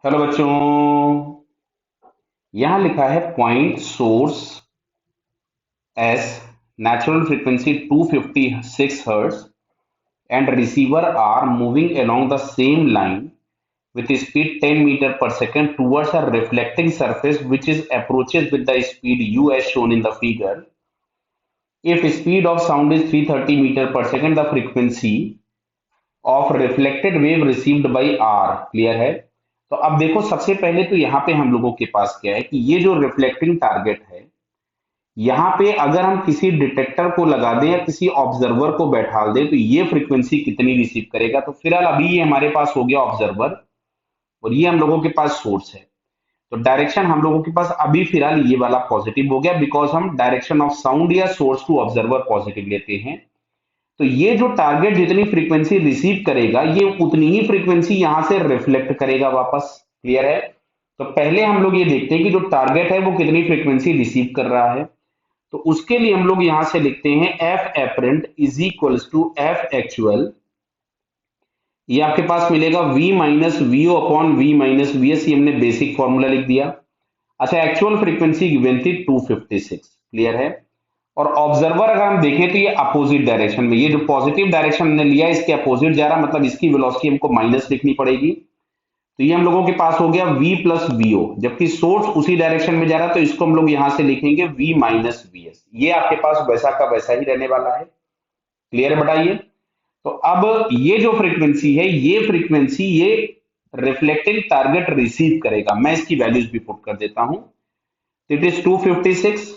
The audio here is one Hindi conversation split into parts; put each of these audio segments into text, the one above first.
हेलो बच्चों। यहां लिखा है point source S natural frequency 256 hertz and receiver R moving along the same line with speed 10 meter per second towards a reflecting surface which is approaches with the speed u as shown in the figure. If speed of sound is 330 meter per second, the frequency of reflected wave received by R clear है। तो अब देखो, सबसे पहले तो यहाँ पे हम लोगों के पास क्या है कि ये जो रिफ्लेक्टिंग टारगेट है, यहाँ पे अगर हम किसी डिटेक्टर को लगा दें या किसी ऑब्जर्वर को बैठा दें तो ये फ्रीक्वेंसी कितनी रिसीव करेगा। तो फिलहाल अभी ये हमारे पास हो गया ऑब्जर्वर और ये हम लोगों के पास सोर्स है। तो डायरेक्शन हम लोगों के पास अभी फिलहाल ये वाला पॉजिटिव हो गया, बिकॉज हम डायरेक्शन ऑफ साउंड या सोर्स टू ऑब्जर्वर पॉजिटिव लेते हैं। तो ये जो टारगेट जितनी फ्रीक्वेंसी रिसीव करेगा ये उतनी ही फ्रीक्वेंसी यहां से रिफ्लेक्ट करेगा वापस। क्लियर है। तो पहले हम लोग ये देखते हैं कि जो टारगेट है वो कितनी फ्रीक्वेंसी रिसीव कर रहा है। तो उसके लिए हम लोग यहां से लिखते हैं F apparent is equals to F actual. ये आपके पास मिलेगा v minus V O upon v minus V S. ये हमने बेसिक फॉर्मूला लिख दिया। अच्छा, एक्चुअल फ्रीक्वेंसी गिवन थी 256। क्लियर है। और ऑब्जर्वर अगर हम देखें तो ये अपोजिट डायरेक्शन में, ये जो पॉजिटिव डायरेक्शन हमने लिया इसके अपोजिट जा रहा, मतलब इसकी वेलोसिटी हमको माइनस लिखनी पड़ेगी। तो ये हम लोगों के पास हो गया v प्लस वीओ, जबकि सोर्स उसी डायरेक्शन में जा रहा है तो इसको हम लोग यहां से लिखेंगे v माइनस वी एस। ये आपके पास वैसा का वैसा ही रहने वाला है। क्लियर है बताइए। तो अब ये जो फ्रीक्वेंसी है ये फ्रीक्वेंसी ये रिफ्लेक्टिंग टारगेट रिसीव करेगा। मैं इसकी वैल्यूज भी पुट कर देता हूं। इट इज 256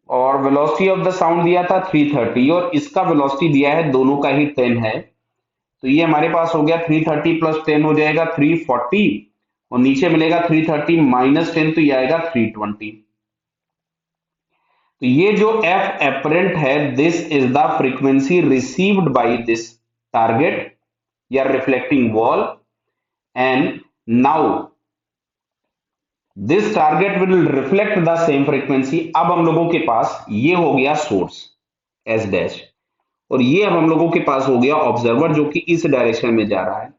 और वेलोसिटी ऑफ द साउंड दिया था 330 और इसका वेलोसिटी दिया है दोनों का ही 10 है। तो ये हमारे पास हो गया 330 प्लस 10 हो जाएगा 340 और नीचे मिलेगा 330 माइनस 10 तो ये आएगा 320। तो ये जो एफ एपरेंट है this is the frequency received by this target या reflecting wall and now this target will reflect the same frequency. अब हम लोगों के पास ये हो गया सोर्स एस डैश और ये अब हम लोगों के पास हो गया ऑब्जर्वर जो कि इस डायरेक्शन में जा रहा है।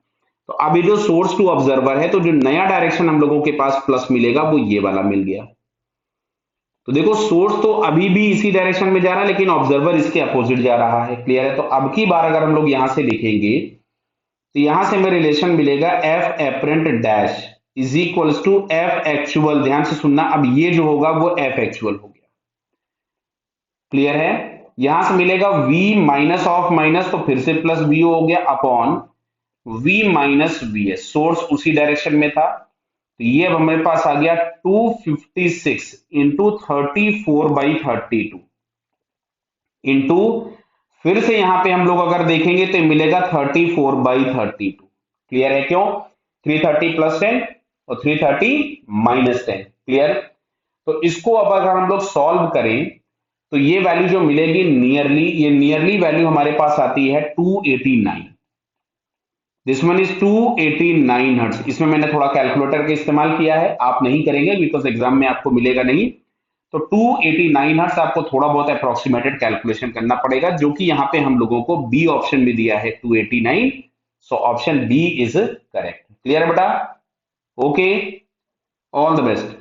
तो अब ये जो सोर्स टू ऑब्जर्वर है तो जो नया डायरेक्शन हम लोगों के पास प्लस मिलेगा वो ये वाला मिल गया। तो देखो, सोर्स तो अभी भी इसी डायरेक्शन में जा रहा है लेकिन ऑब्जर्वर इसके अपोजिट जा रहा है। क्लियर है। तो अब की बार अगर हम लोग यहां से लिखेंगे तो यहां से हमें रिलेशन मिलेगा F apparent dash is equals to F actual. ध्यान से सुनना, अब ये जो होगा वो एफ एक्चुअल हो गया। क्लियर है। यहां से मिलेगा v माइनस ऑफ माइनस तो फिर से प्लस वी हो गया upon v minus V S. Source उसी डायरेक्शन में था तो ये अब हमारे पास आ गया 256 इंटू 34/32 इंटू फिर से यहां पे हम लोग अगर देखेंगे तो मिलेगा 34/32। क्लियर है। क्यों? 330 प्लस 10 और 330 माइनस 10। क्लियर। तो इसको अब अगर हम लोग सॉल्व करें तो ये वैल्यू जो मिलेगी नियरली, ये नियरली वैल्यू हमारे पास आती है 289। This one is 289 hertz. इसमें मैंने थोड़ा कैलकुलेटर का इस्तेमाल किया है, आप नहीं करेंगे बिकॉज एग्जाम में आपको मिलेगा नहीं। तो 289 हर्ट्ज आपको थोड़ा बहुत अप्रोक्सीमेटेड कैलकुलेशन करना पड़ेगा, जो कि यहाँ पे हम लोगों को बी ऑप्शन में दिया है 289। So option B is correct. Clear बेटा। Okay, all the best.